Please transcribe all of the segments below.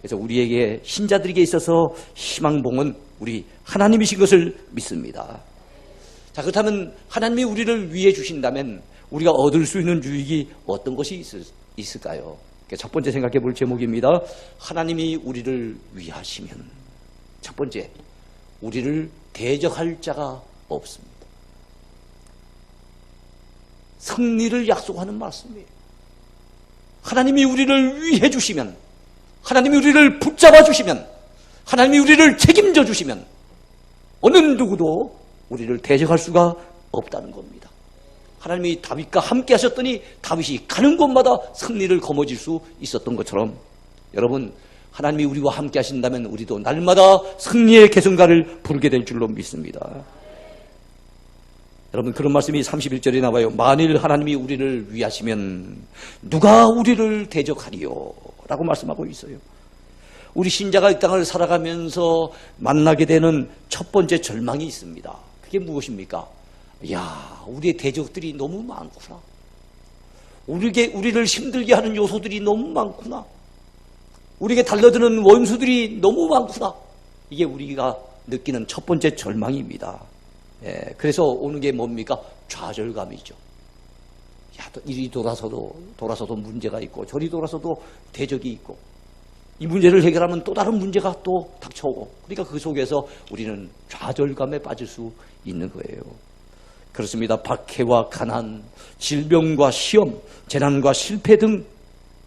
그래서 우리에게 신자들에게 있어서 희망봉은 우리 하나님이신 것을 믿습니다. 자, 그렇다면 하나님이 우리를 위해 주신다면 우리가 얻을 수 있는 유익이 어떤 것이 있을까요? 첫 번째 생각해 볼 제목입니다. 하나님이 우리를 위하시면 첫 번째, 우리를 대적할 자가 없습니다. 승리를 약속하는 말씀이에요. 하나님이 우리를 위해 주시면, 하나님이 우리를 붙잡아 주시면, 하나님이 우리를 책임져 주시면 어느 누구도 우리를 대적할 수가 없다는 겁니다. 하나님이 다윗과 함께 하셨더니 다윗이 가는 곳마다 승리를 거머쥘 수 있었던 것처럼 여러분, 하나님이 우리와 함께 하신다면 우리도 날마다 승리의 계승가를 부르게 될 줄로 믿습니다. 여러분, 그런 말씀이 31절에 나와요. 만일 하나님이 우리를 위하시면 누가 우리를 대적하리요? 라고 말씀하고 있어요. 우리 신자가 이 땅을 살아가면서 만나게 되는 첫 번째 절망이 있습니다. 그게 무엇입니까? 야, 우리의 대적들이 너무 많구나. 우리를 힘들게 하는 요소들이 너무 많구나. 우리에게 달려드는 원수들이 너무 많구나. 이게 우리가 느끼는 첫 번째 절망입니다. 예, 그래서 오는 게 뭡니까? 좌절감이죠. 야, 또 이리 돌아서도 문제가 있고 저리 돌아서도 대적이 있고 이 문제를 해결하면 또 다른 문제가 또 닥쳐오고, 그러니까 그 속에서 우리는 좌절감에 빠질 수 있는 거예요. 그렇습니다. 박해와 가난, 질병과 시험, 재난과 실패 등,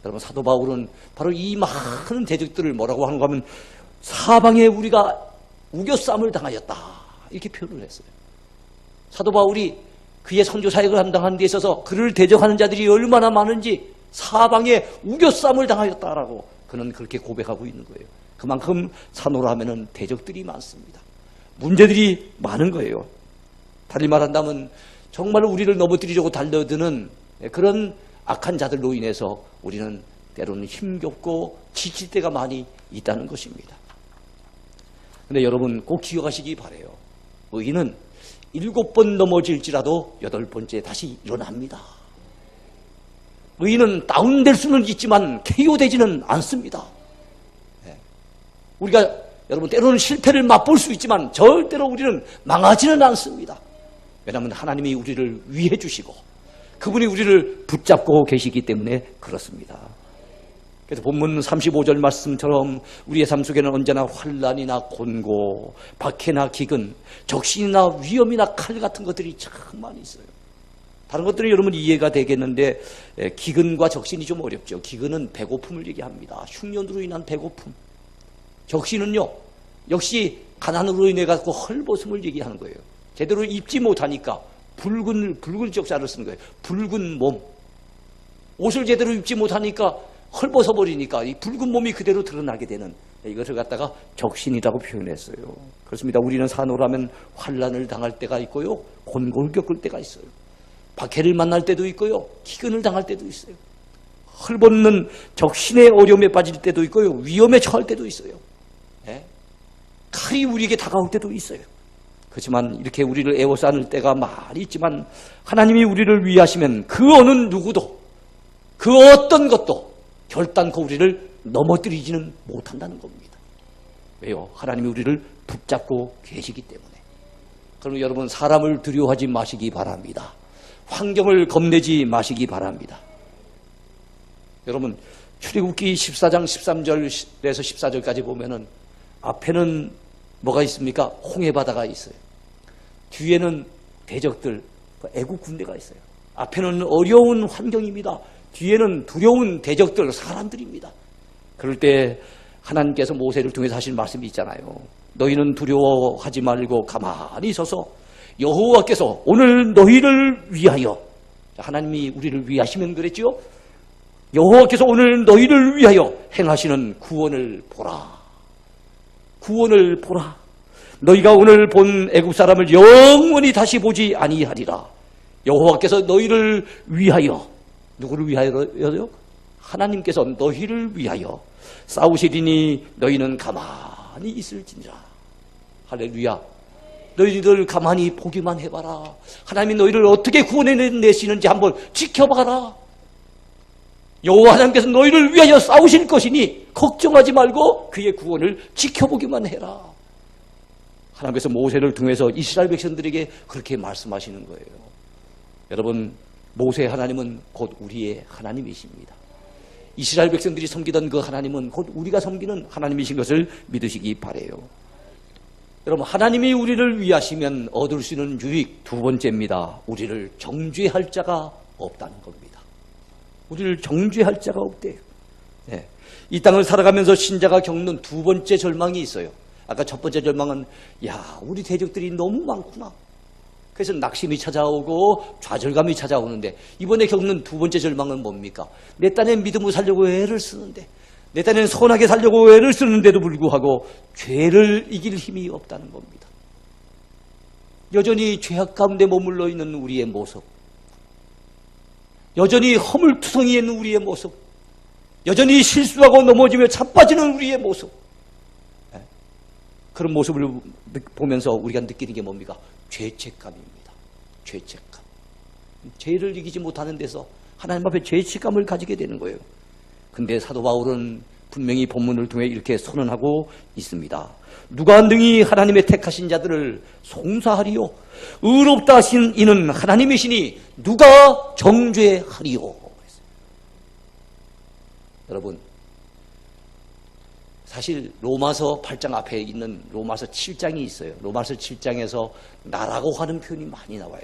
여러분, 사도 바울은 바로 이 많은 대적들을 뭐라고 하는가 하면 사방에 우리가 우겨쌈을 당하였다, 이렇게 표현을 했어요. 사도 바울이 그의 선교 사역을 감당하는 데 있어서 그를 대적하는 자들이 얼마나 많은지 사방에 우겨쌈을 당하였다라고 그는 그렇게 고백하고 있는 거예요. 그만큼 산호라 하면은 대적들이 많습니다. 문제들이 많은 거예요. 다시 말한다면 정말 우리를 넘어뜨리려고 달려드는 그런 악한 자들로 인해서 우리는 때로는 힘겹고 지칠 때가 많이 있다는 것입니다. 그런데 여러분 꼭 기억하시기 바라요. 의인은 7번 넘어질지라도 8번째 다시 일어납니다. 의인은 다운될 수는 있지만 KO되지는 않습니다. 우리가 여러분 때로는 실패를 맛볼 수 있지만 절대로 우리는 망하지는 않습니다. 왜냐하면 하나님이 우리를 위해 주시고 그분이 우리를 붙잡고 계시기 때문에 그렇습니다. 그래서 본문 35절 말씀처럼 우리의 삶 속에는 언제나 환난이나 곤고, 박해나 기근, 적신이나 위험이나 칼 같은 것들이 참 많이 있어요. 다른 것들은 여러분 이해가 되겠는데 기근과 적신이 좀 어렵죠. 기근은 배고픔을 얘기합니다. 흉년으로 인한 배고픔. 적신은요, 역시 가난으로 인해 갖고 헐벗음을 얘기하는 거예요. 제대로 입지 못하니까 붉은 적자를 쓰는 거예요. 붉은 몸. 옷을 제대로 입지 못하니까 헐벗어 버리니까 이 붉은 몸이 그대로 드러나게 되는, 이것을 갖다가 적신이라고 표현했어요. 그렇습니다. 우리는 산호라면 환난을 당할 때가 있고요, 곤고를 겪을 때가 있어요. 박해를 만날 때도 있고요, 기근을 당할 때도 있어요. 헐벗는 적신의 어려움에 빠질 때도 있고요, 위험에 처할 때도 있어요. 예? 칼이 우리에게 다가올 때도 있어요. 그렇지만 이렇게 우리를 에워싸는 때가 많이 있지만 하나님이 우리를 위하시면 그 어느 누구도, 그 어떤 것도 결단코 우리를 넘어뜨리지는 못한다는 겁니다. 왜요? 하나님이 우리를 붙잡고 계시기 때문에. 그럼 여러분, 사람을 두려워하지 마시기 바랍니다. 환경을 겁내지 마시기 바랍니다. 여러분, 출애굽기 14장 13절에서 14절까지 보면은 앞에는 뭐가 있습니까? 홍해 바다가 있어요. 뒤에는 대적들, 애국 군대가 있어요. 앞에는 어려운 환경입니다. 뒤에는 두려운 대적들, 사람들입니다. 그럴 때 하나님께서 모세를 통해서 하신 말씀이 있잖아요. 너희는 두려워하지 말고 가만히 서서 여호와께서 오늘 너희를 위하여, 하나님이 우리를 위하시면 그랬죠. 여호와께서 오늘 너희를 위하여 행하시는 구원을 보라. 구원을 보라. 너희가 오늘 본 애국 사람을 영원히 다시 보지 아니하리라. 여호와께서 너희를 위하여, 누구를 위하여요? 하나님께서 너희를 위하여 싸우시리니 너희는 가만히 있을지니라. 할렐루야. 너희들 가만히 보기만 해봐라. 하나님이 너희를 어떻게 구원해내시는지 한번 지켜봐라. 여호와 하나님께서 너희를 위하여 싸우실 것이니 걱정하지 말고 그의 구원을 지켜보기만 해라. 하나님께서 모세를 통해서 이스라엘 백성들에게 그렇게 말씀하시는 거예요. 여러분, 모세 하나님은 곧 우리의 하나님이십니다. 이스라엘 백성들이 섬기던 그 하나님은 곧 우리가 섬기는 하나님이신 것을 믿으시기 바라요. 여러분, 하나님이 우리를 위하시면 얻을 수 있는 유익 두 번째입니다. 우리를 정죄할 자가 없다는 겁니다. 우리를 정죄할 자가 없대요. 네. 이 땅을 살아가면서 신자가 겪는 두 번째 절망이 있어요. 아까 첫 번째 절망은 우리 대적들이 너무 많구나. 그래서 낙심이 찾아오고 좌절감이 찾아오는데, 이번에 겪는 두 번째 절망은 뭡니까? 내 딴엔 믿음으로 살려고 애를 쓰는데, 내 딴엔 선하게 살려고 애를 쓰는데도 불구하고 죄를 이길 힘이 없다는 겁니다. 여전히 죄악 가운데 머물러 있는 우리의 모습, 여전히 허물투성이에 있는 우리의 모습, 여전히 실수하고 넘어지며 자빠지는 우리의 모습, 그런 모습을 보면서 우리가 느끼는 게 뭡니까? 죄책감입니다. 죄책감. 죄를 이기지 못하는 데서 하나님 앞에 죄책감을 가지게 되는 거예요. 근데 사도 바울은 분명히 본문을 통해 이렇게 선언하고 있습니다. 누가 능히 하나님의 택하신 자들을 송사하리요? 의롭다 하신 이는 하나님이시니 누가 정죄하리요? 여러분, 사실 로마서 8장 앞에 있는 로마서 7장이 있어요. 로마서 7장에서 나라고 하는 표현이 많이 나와요.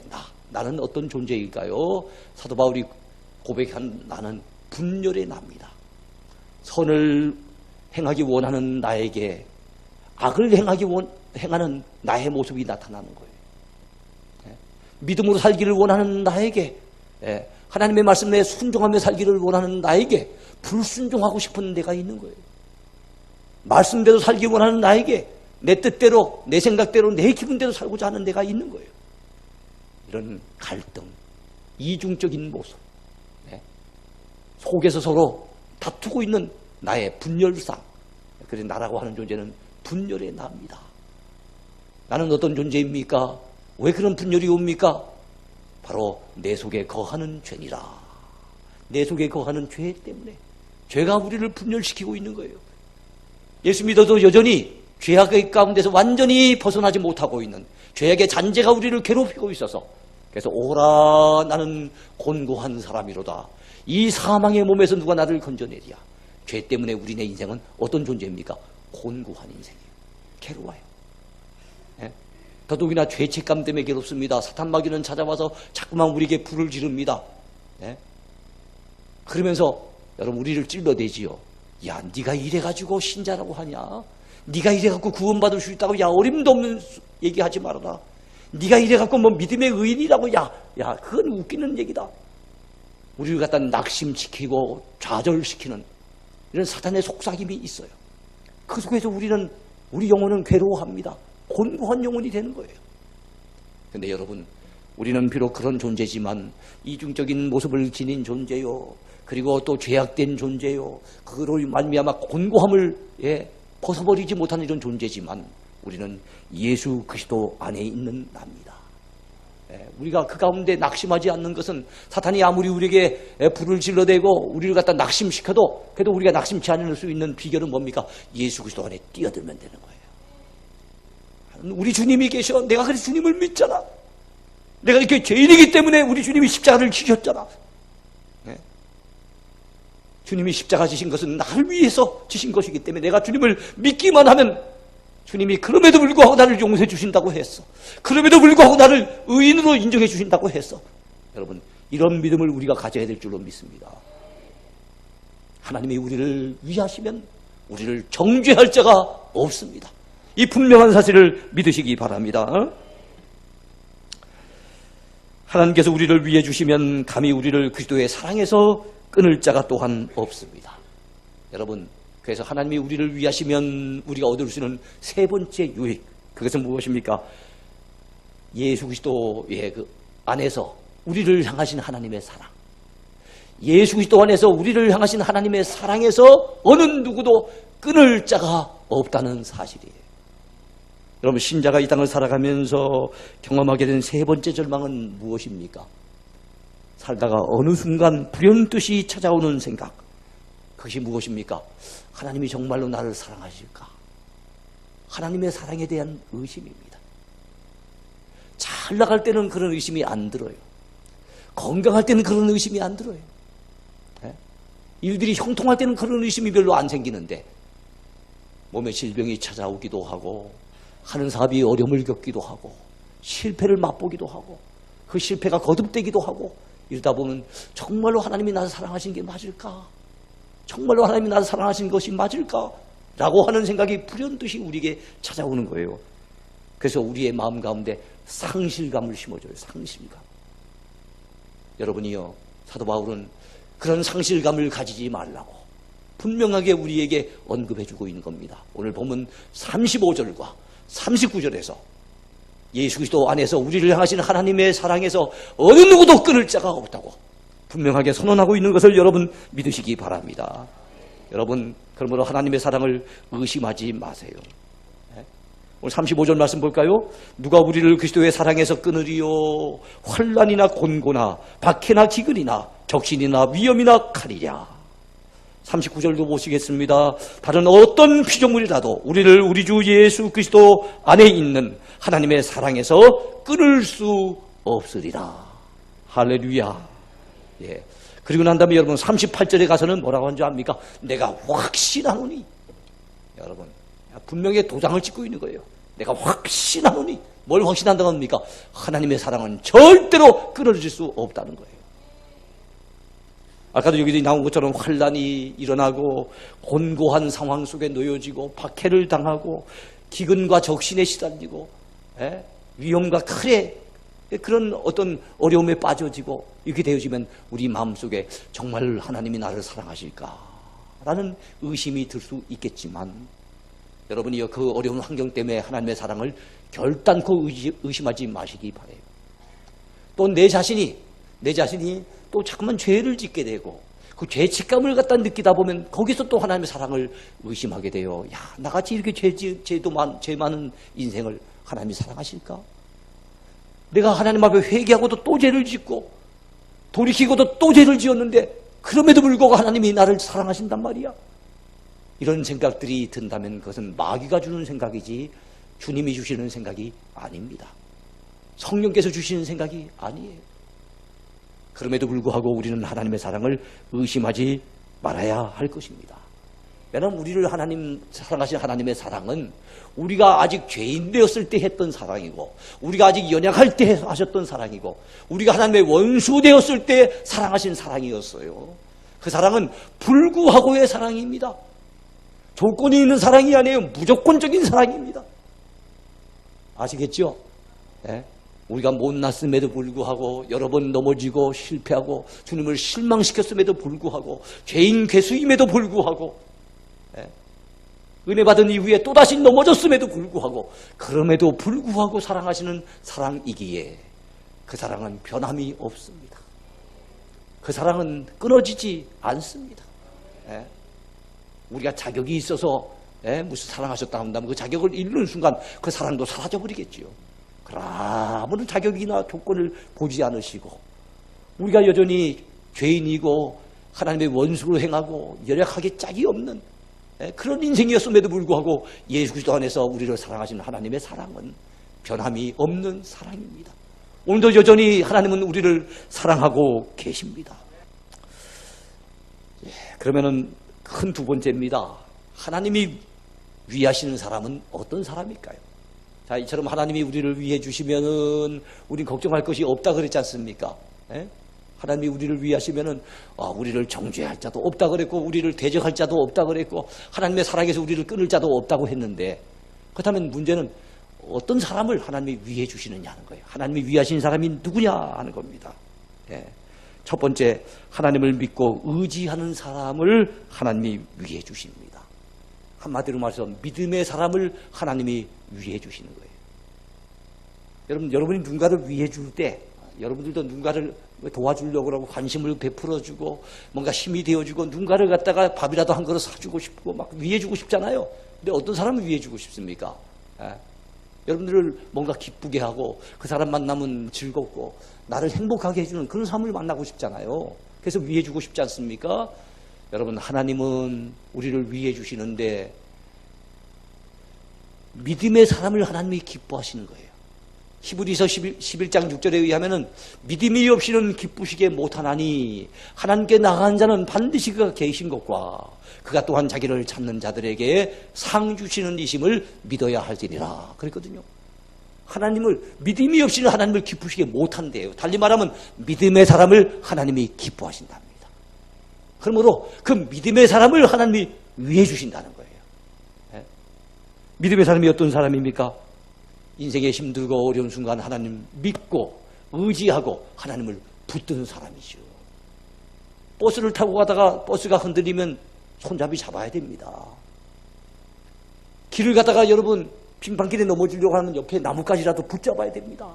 나는 어떤 존재일까요? 사도 바울이 고백한 나는 분열의 나입니다. 선을 행하기 원하는 나에게 악을 행하는 나의 모습이 나타나는 거예요. 믿음으로 살기를 원하는 나에게, 하나님의 말씀에 순종하며 살기를 원하는 나에게 불순종하고 싶은 데가 있는 거예요. 말씀대로 살기 원하는 나에게 내 뜻대로, 내 생각대로, 내 기분대로 살고자 하는 데가 있는 거예요. 이런 갈등, 이중적인 모습, 속에서 서로 다투고 있는 나의 분열상. 그래서 나라고 하는 존재는 분열의 나입니다. 나는 어떤 존재입니까? 왜 그런 분열이 옵니까? 바로 내 속에 거하는 죄니라. 내 속에 거하는 죄 때문에 죄가 우리를 분열시키고 있는 거예요. 예수 믿어도 여전히 죄악의 가운데서 완전히 벗어나지 못하고 있는 죄악의 잔재가 우리를 괴롭히고 있어서, 그래서 오라 나는 곤고한 사람이로다. 이 사망의 몸에서 누가 나를 건져내랴. 죄 때문에 우리네 인생은 어떤 존재입니까? 곤고한 인생이에요. 괴로워요. 더더욱이나 죄책감 때문에 괴롭습니다. 사탄 마귀는 찾아와서 자꾸만 우리에게 불을 지릅니다. 그러면서 여러분 우리를 찔러대지요. 야, 네가 이래가지고 신자라고 하냐? 네가 이래갖고 구원받을 수 있다고? 야, 어림도 없는 얘기하지 말아라. 네가 이래갖고 뭐 믿음의 의인이라고? 야, 그건 웃기는 얘기다. 우리를 갖다 낙심시키고 좌절시키는 이런 사탄의 속삭임이 있어요. 그 속에서 우리 영혼은 괴로워합니다. 곤고한 영혼이 되는 거예요. 그런데 여러분, 우리는 비록 그런 존재지만 이중적인 모습을 지닌 존재요, 그리고 또 죄악된 존재요, 그로 말미암아 곤고함을 벗어버리지 못하는 이런 존재지만 우리는 예수 그리스도 안에 있는 나입니다. 우리가 그 가운데 낙심하지 않는 것은, 사탄이 아무리 우리에게 불을 질러대고 우리를 갖다 낙심시켜도 그래도 우리가 낙심치 않을 수 있는 비결은 뭡니까? 예수 그리스도 안에 뛰어들면 되는 거예요. 우리 주님이 계셔. 내가 그래서 주님을 믿잖아. 내가 이렇게 죄인이기 때문에 우리 주님이 십자가를 지셨잖아. 주님이 십자가 지신 것은 나를 위해서 지신 것이기 때문에 내가 주님을 믿기만 하면 주님이 그럼에도 불구하고 나를 용서해 주신다고 했어. 그럼에도 불구하고 나를 의인으로 인정해 주신다고 했어. 여러분, 이런 믿음을 우리가 가져야 될 줄로 믿습니다. 하나님이 우리를 위하시면 우리를 정죄할 자가 없습니다. 이 분명한 사실을 믿으시기 바랍니다. 하나님께서 우리를 위해 주시면 감히 우리를 그리스도의 사랑에서 끊을 자가 또한 없습니다. 여러분, 그래서 하나님이 우리를 위하시면 우리가 얻을 수 있는 세 번째 유익, 그것은 무엇입니까? 예수 그리스도의 그 안에서 우리를 향하신 하나님의 사랑, 예수 그리스도 안에서 우리를 향하신 하나님의 사랑에서 어느 누구도 끊을 자가 없다는 사실이에요. 여러분, 신자가 이 땅을 살아가면서 경험하게 된 세 번째 절망은 무엇입니까? 살다가 어느 순간 불현듯이 찾아오는 생각, 그것이 무엇입니까? 하나님이 정말로 나를 사랑하실까? 하나님의 사랑에 대한 의심입니다. 잘 나갈 때는 그런 의심이 안 들어요. 건강할 때는 그런 의심이 안 들어요. 일들이 형통할 때는 그런 의심이 별로 안 생기는데 몸에 질병이 찾아오기도 하고 하는 사업이 어려움을 겪기도 하고 실패를 맛보기도 하고 그 실패가 거듭되기도 하고 이러다 보면 정말로 하나님이 나를 사랑하신 게 맞을까? 정말로 하나님이 나를 사랑하신 것이 맞을까? 라고 하는 생각이 불현듯이 우리에게 찾아오는 거예요. 그래서 우리의 마음 가운데 상실감을 심어줘요. 상실감. 여러분이요, 사도 바울은 그런 상실감을 가지지 말라고 분명하게 우리에게 언급해주고 있는 겁니다. 오늘 보면 35절과 39절에서 예수 그리스도 안에서 우리를 향하시는 하나님의 사랑에서 어느 누구도 끊을 자가 없다고 분명하게 선언하고 있는 것을 여러분 믿으시기 바랍니다. 여러분, 그러므로 하나님의 사랑을 의심하지 마세요. 오늘 35절 말씀 볼까요? 누가 우리를 그리스도의 사랑에서 끊으리요? 환난이나 곤고나 박해나 기근이나 적신이나 위험이나 칼이랴. 39절도 보시겠습니다. 다른 어떤 피조물이라도 우리를 우리 주 예수 그리스도 안에 있는 하나님의 사랑에서 끊을 수 없으리라. 할렐루야. 예. 그리고 난 다음에 여러분 38절에 가서는 뭐라고 하는지 압니까? 내가 확신하노니. 여러분, 분명히 도장을 찍고 있는 거예요. 내가 확신하노니. 뭘 확신한다고 합니까? 하나님의 사랑은 절대로 끊어질 수 없다는 거예요. 아까도 여기 나온 것처럼 환난이 일어나고 곤고한 상황 속에 놓여지고 박해를 당하고 기근과 적신에 시달리고 위험과 칼에 그런 어떤 어려움에 빠져지고 이렇게 되어지면 우리 마음속에 정말 하나님이 나를 사랑하실까라는 의심이 들 수 있겠지만 여러분이 그 어려운 환경 때문에 하나님의 사랑을 결단코 의심하지 마시기 바라요. 또 내 자신이 또 자꾸만 죄를 짓게 되고 그 죄책감을 갖다 느끼다 보면 거기서 또 하나님의 사랑을 의심하게 돼요. 야, 나같이 이렇게 죄 많은 인생을 하나님이 사랑하실까? 내가 하나님 앞에 회개하고도 또 죄를 짓고 돌이키고도 또 죄를 지었는데 그럼에도 불구하고 하나님이 나를 사랑하신단 말이야. 이런 생각들이 든다면 그것은 마귀가 주는 생각이지 주님이 주시는 생각이 아닙니다. 성령께서 주시는 생각이 아니에요. 그럼에도 불구하고 우리는 하나님의 사랑을 의심하지 말아야 할 것입니다. 왜냐하면 우리를 사랑하신 하나님의 사랑은 우리가 아직 죄인 되었을 때 했던 사랑이고 우리가 아직 연약할 때 하셨던 사랑이고 우리가 하나님의 원수 되었을 때 사랑하신 사랑이었어요. 그 사랑은 불구하고의 사랑입니다. 조건이 있는 사랑이 아니에요. 무조건적인 사랑입니다. 아시겠죠? 네? 우리가 못났음에도 불구하고 여러 번 넘어지고 실패하고 주님을 실망시켰음에도 불구하고 죄인 괴수임에도 불구하고 은혜 받은 이후에 또다시 넘어졌음에도 불구하고 그럼에도 불구하고 사랑하시는 사랑이기에 그 사랑은 변함이 없습니다. 그 사랑은 끊어지지 않습니다. 우리가 자격이 있어서 무슨 사랑하셨다 한다면 그 자격을 잃는 순간 그 사랑도 사라져버리겠지요. 아무런 자격이나 조건을 보지 않으시고 우리가 여전히 죄인이고 하나님의 원수로 행하고 연약하게 짝이 없는 그런 인생이었음에도 불구하고 예수 그리스도 안에서 우리를 사랑하시는 하나님의 사랑은 변함이 없는 사랑입니다. 오늘도 여전히 하나님은 우리를 사랑하고 계십니다. 그러면은 큰 두 번째입니다. 하나님이 위하시는 사람은 어떤 사람일까요? 자, 이처럼 하나님이 우리를 위해 주시면은 우린 걱정할 것이 없다 그랬지 않습니까? 하나님이 우리를 위하시면은 우리를 정죄할 자도 없다 그랬고 우리를 대적할 자도 없다 그랬고 하나님의 사랑에서 우리를 끊을 자도 없다고 했는데 그렇다면 문제는 어떤 사람을 하나님이 위해 주시느냐 하는 거예요. 하나님이 위하신 사람이 누구냐 하는 겁니다. 첫 번째, 하나님을 믿고 의지하는 사람을 하나님이 위해 주십니다. 한마디로 말해서 믿음의 사람을 하나님이 위해 주시는 거예요. 여러분이 누군가를 위해 줄 때 여러분들도 누군가를 도와주려고 하고 관심을 베풀어주고 뭔가 힘이 되어주고 누군가를 갖다가 밥이라도 한 그릇 사주고 싶고 막 위해 주고 싶잖아요. 근데 어떤 사람을 위해 주고 싶습니까? 여러분들을 뭔가 기쁘게 하고 그 사람 만나면 즐겁고 나를 행복하게 해주는 그런 사람을 만나고 싶잖아요. 그래서 위해 주고 싶지 않습니까? 여러분, 하나님은 우리를 위해 주시는데 믿음의 사람을 하나님이 기뻐하시는 거예요. 히브리서 11장 6절에 의하면 믿음이 없이는 기쁘시게 못하나니 하나님께 나간 자는 반드시 그가 계신 것과 그가 또한 자기를 찾는 자들에게 상 주시는 이심을 믿어야 할지니라 그랬거든요. 하나님을 믿음이 없이는 하나님을 기쁘시게 못한대요. 달리 말하면 믿음의 사람을 하나님이 기뻐하신답니다. 그러므로 그 믿음의 사람을 하나님이 위해 주신다는 거예요. 네? 믿음의 사람이 어떤 사람입니까? 인생에 힘들고 어려운 순간 하나님 믿고 의지하고 하나님을 붙드는 사람이죠. 버스를 타고 가다가 버스가 흔들리면 손잡이 잡아야 됩니다. 길을 가다가 여러분 빙판길에 넘어지려고 하면 옆에 나뭇가지라도 붙잡아야 됩니다.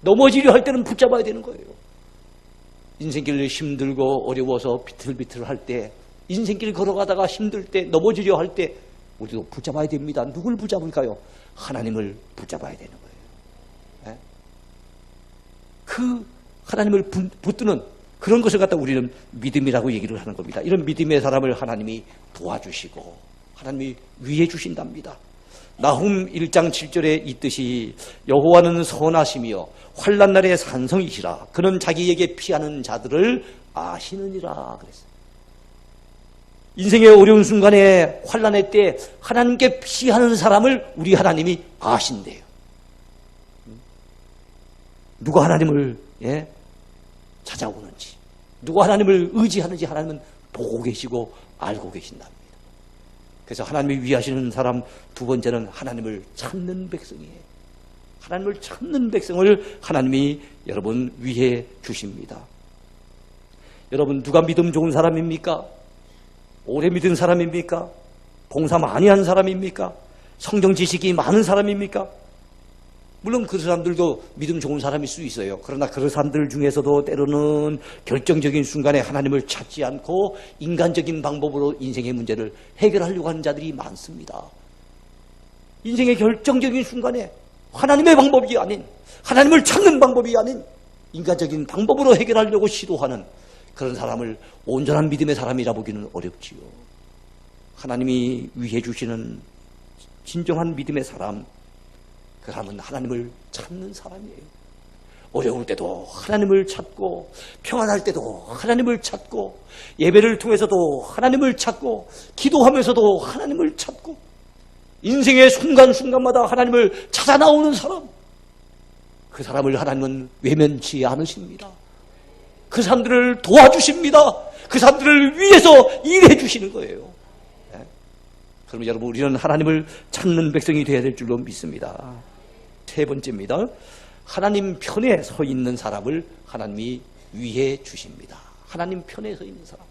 넘어지려 할 때는 붙잡아야 되는 거예요. 인생길 힘들고 어려워서 비틀비틀할 때, 인생길 걸어가다가 힘들 때, 넘어지려 할 때 우리도 붙잡아야 됩니다. 누굴 붙잡을까요? 하나님을 붙잡아야 되는 거예요. 네? 그 하나님을 붙드는 그런 것을 갖다 우리는 믿음이라고 얘기를 하는 겁니다. 이런 믿음의 사람을 하나님이 도와주시고 하나님이 위해 주신답니다. 나훔 1장 7절에 있듯이 여호와는 선하시며 환난 날의 산성이시라. 그는 자기에게 피하는 자들을 아시느니라 그랬어요. 인생의 어려운 순간에 환난의 때 하나님께 피하는 사람을 우리 하나님이 아신대요. 누가 하나님을 찾아오는지, 누가 하나님을 의지하는지 하나님은 보고 계시고 알고 계신답니다. 그래서 하나님이 위하시는 사람 두 번째는 하나님을 찾는 백성이에요. 하나님을 찾는 백성을 하나님이 여러분 위해 주십니다. 여러분 누가 믿음 좋은 사람입니까? 오래 믿은 사람입니까? 봉사 많이 한 사람입니까? 성경 지식이 많은 사람입니까? 물론 그 사람들도 믿음 좋은 사람일 수 있어요. 그러나 그 사람들 중에서도 때로는 결정적인 순간에 하나님을 찾지 않고 인간적인 방법으로 인생의 문제를 해결하려고 하는 자들이 많습니다. 인생의 결정적인 순간에 하나님의 방법이 아닌, 하나님을 찾는 방법이 아닌 인간적인 방법으로 해결하려고 시도하는 그런 사람을 온전한 믿음의 사람이라 보기는 어렵지요. 하나님이 위해 주시는 진정한 믿음의 사람, 그 사람은 하나님을 찾는 사람이에요. 어려울 때도 하나님을 찾고, 평안할 때도 하나님을 찾고, 예배를 통해서도 하나님을 찾고, 기도하면서도 하나님을 찾고, 인생의 순간순간마다 하나님을 찾아 나오는 사람, 그 사람을 하나님은 외면치 않으십니다. 그 사람들을 도와주십니다. 그 사람들을 위해서 일해 주시는 거예요. 네? 그럼 여러분 우리는 하나님을 찾는 백성이 되어야 될 줄로 믿습니다. 세 번째입니다. 하나님 편에 서 있는 사람을 하나님이 위해 주십니다. 하나님 편에 서 있는 사람.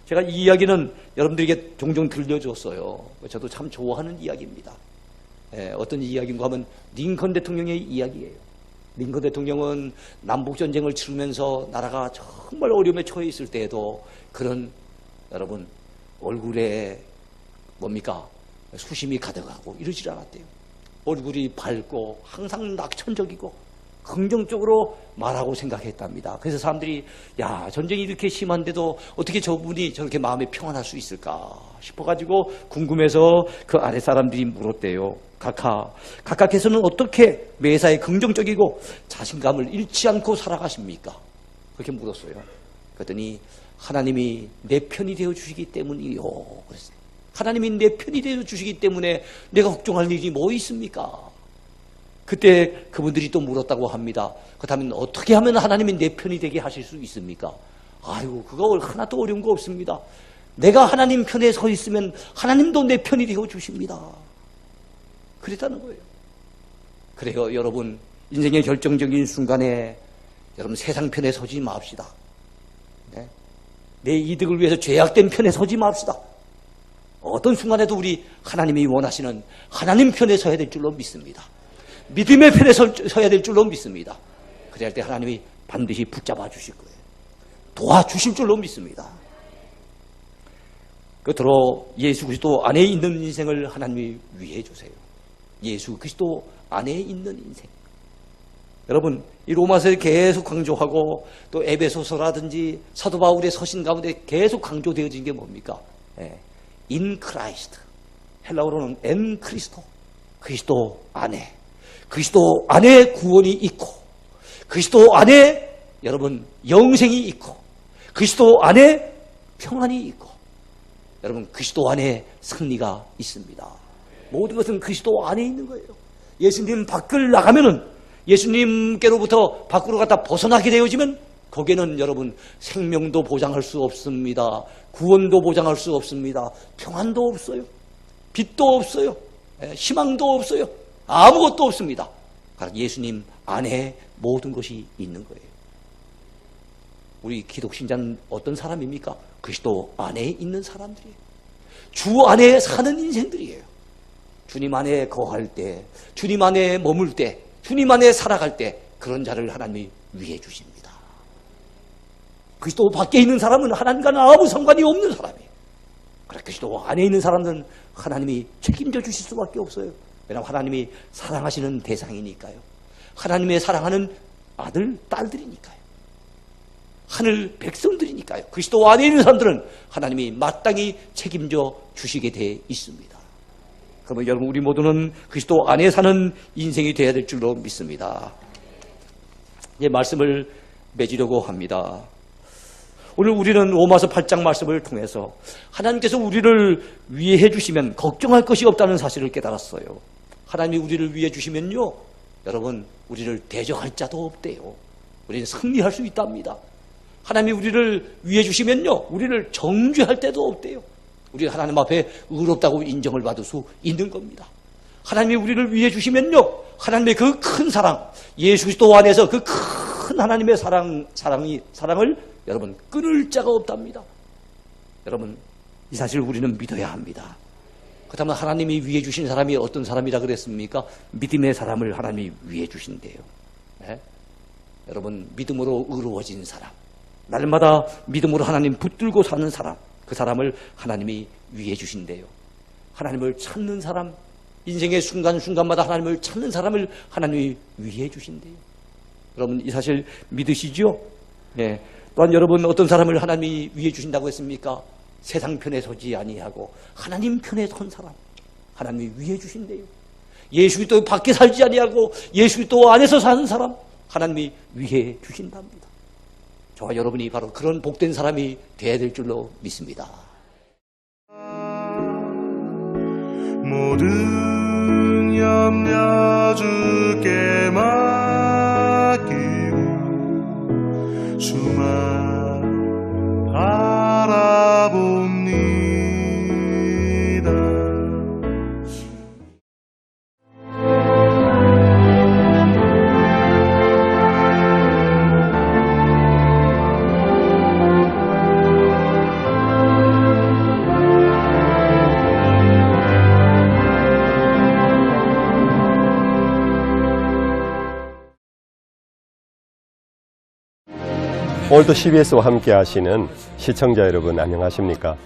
제가 이 이야기는 여러분들에게 종종 들려줬어요. 저도 참 좋아하는 이야기입니다. 어떤 이야기인가 하면 링컨 대통령의 이야기예요. 링컨 대통령은 남북전쟁을 치르면서 나라가 정말 어려움에 처해 있을 때에도 그런 여러분 얼굴에 뭡니까? 수심이 가득하고 이러질 않았대요. 얼굴이 밝고 항상 낙천적이고 긍정적으로 말하고 생각했답니다. 그래서 사람들이 야, 전쟁이 이렇게 심한데도 어떻게 저분이 저렇게 마음에 평안할 수 있을까 싶어가지고 궁금해서 그 아래 사람들이 물었대요. 각하께서는 어떻게 매사에 긍정적이고 자신감을 잃지 않고 살아가십니까? 그렇게 물었어요. 그랬더니 하나님이 내 편이 되어 주시기 때문이요. 그랬어요. 하나님이 내 편이 되어 주시기 때문에 내가 걱정할 일이 뭐 있습니까? 그때 그분들이 또 물었다고 합니다. 그렇다면 어떻게 하면 하나님이 내 편이 되게 하실 수 있습니까? 아이고, 그거 하나도 어려운 거 없습니다. 내가 하나님 편에 서 있으면 하나님도 내 편이 되어 주십니다. 그랬다는 거예요. 그래요, 여러분. 인생의 결정적인 순간에 여러분 세상 편에 서지 맙시다. 네? 내 이득을 위해서 죄악된 편에 서지 맙시다. 어떤 순간에도 우리 하나님이 원하시는 하나님 편에 서야 될 줄로 믿습니다. 믿음의 편에 서야 될 줄로 믿습니다. 그래야 할 때 하나님이 반드시 붙잡아 주실 거예요. 도와주실 줄로 믿습니다. 끝으로 예수 그리스도 안에 있는 인생을 하나님이 위해 주세요. 예수 그리스도 안에 있는 인생. 여러분, 이 로마서에 계속 강조하고 또 에베소서라든지 사도 바울의 서신 가운데 계속 강조되어진 게 뭡니까? In Christ. 헬라어로는 en 크리스토. 그리스도 안에. 그리스도 안에 구원이 있고, 그리스도 안에 여러분 영생이 있고, 그리스도 안에 평안이 있고, 여러분 그리스도 안에 승리가 있습니다. 모든 것은 그리스도 안에 있는 거예요. 예수님 밖을 나가면은, 예수님께로부터 밖으로 갔다 벗어나게 되어지면 거기에는 여러분 생명도 보장할 수 없습니다. 구원도 보장할 수 없습니다. 평안도 없어요. 빛도 없어요. 희망도 없어요. 아무것도 없습니다. 바로 예수님 안에 모든 것이 있는 거예요. 우리 기독신자는 어떤 사람입니까? 그리스도 안에 있는 사람들이에요. 주 안에 사는 인생들이에요. 주님 안에 거할 때, 주님 안에 머물 때, 주님 안에 살아갈 때 그런 자를 하나님이 위해 주십니다. 그리스도 밖에 있는 사람은 하나님과는 아무 상관이 없는 사람이에요. 그러나 그리스도 안에 있는 사람들은 하나님이 책임져 주실 수밖에 없어요. 왜냐하면 하나님이 사랑하시는 대상이니까요. 하나님의 사랑하는 아들, 딸들이니까요. 하늘 백성들이니까요. 그리스도 안에 있는 사람들은 하나님이 마땅히 책임져 주시게 돼 있습니다. 그러면 여러분, 우리 모두는 그리스도 안에 사는 인생이 되어야 될 줄로 믿습니다. 이제 말씀을 맺으려고 합니다. 오늘 우리는 로마서 8장 말씀을 통해서 하나님께서 우리를 위해 주시면 걱정할 것이 없다는 사실을 깨달았어요. 하나님이 우리를 위해 주시면요, 여러분 우리를 대적할 자도 없대요. 우리는 승리할 수 있답니다. 하나님이 우리를 위해 주시면요, 우리를 정죄할 때도 없대요. 우리는 하나님 앞에 의롭다고 인정을 받을 수 있는 겁니다. 하나님이 우리를 위해 주시면요, 하나님의 그 큰 사랑, 예수 그리스도 안에서 그 큰 하나님의 사랑을 여러분 끊을 자가 없답니다. 여러분, 이 사실을 우리는 믿어야 합니다. 그렇다면 하나님이 위해 주신 사람이 어떤 사람이라 그랬습니까? 믿음의 사람을 하나님이 위해 주신대요. 네? 여러분, 믿음으로 의로워진 사람, 날마다 믿음으로 하나님 붙들고 사는 사람, 그 사람을 하나님이 위해 주신대요. 하나님을 찾는 사람, 인생의 순간순간마다 하나님을 찾는 사람을 하나님이 위해 주신대요. 여러분, 이 사실 믿으시죠? 네. 또한 여러분, 어떤 사람을 하나님이 위해 주신다고 했습니까? 세상 편에 서지 아니하고 하나님 편에 선 사람, 하나님이 위해 주신대요. 예수 그리스도 밖에 살지 아니하고 예수 그리스도 안에서 사는 사람, 하나님이 위해 주신답니다. 저와 여러분이 바로 그런 복된 사람이 되어야 될 줄로 믿습니다. 모든 염려 주께 맡기고 주만 바라봅니다. 오늘도 CBS와 함께 하시는 시청자 여러분 안녕하십니까?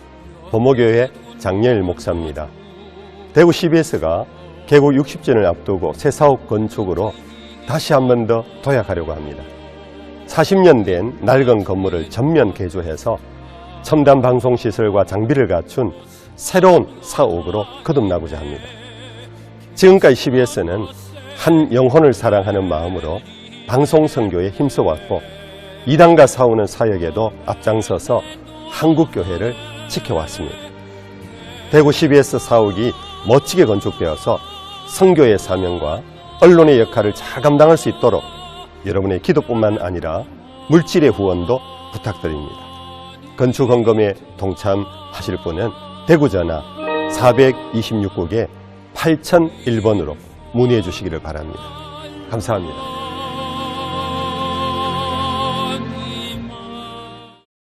범호교회 장예일 목사입니다. 대구 CBS가 개국 60주년을 앞두고 새 사업 건축으로 다시 한 번 더 도약하려고 합니다. 40년 된 낡은 건물을 전면 개조해서 첨단 방송시설과 장비를 갖춘 새로운 사옥으로 거듭나고자 합니다. 지금까지 CBS는 한 영혼을 사랑하는 마음으로 방송선교에 힘써왔고 이단과 싸우는 사역에도 앞장서서 한국교회를 지켜왔습니다. 대구 CBS 사옥이 멋지게 건축되어서 선교의 사명과 언론의 역할을 잘 감당할 수 있도록 여러분의 기도뿐만 아니라 물질의 후원도 부탁드립니다. 건축 헌금에 동참하실 분은 대구 전화 426국에 8001번으로 문의해 주시기를 바랍니다. 감사합니다.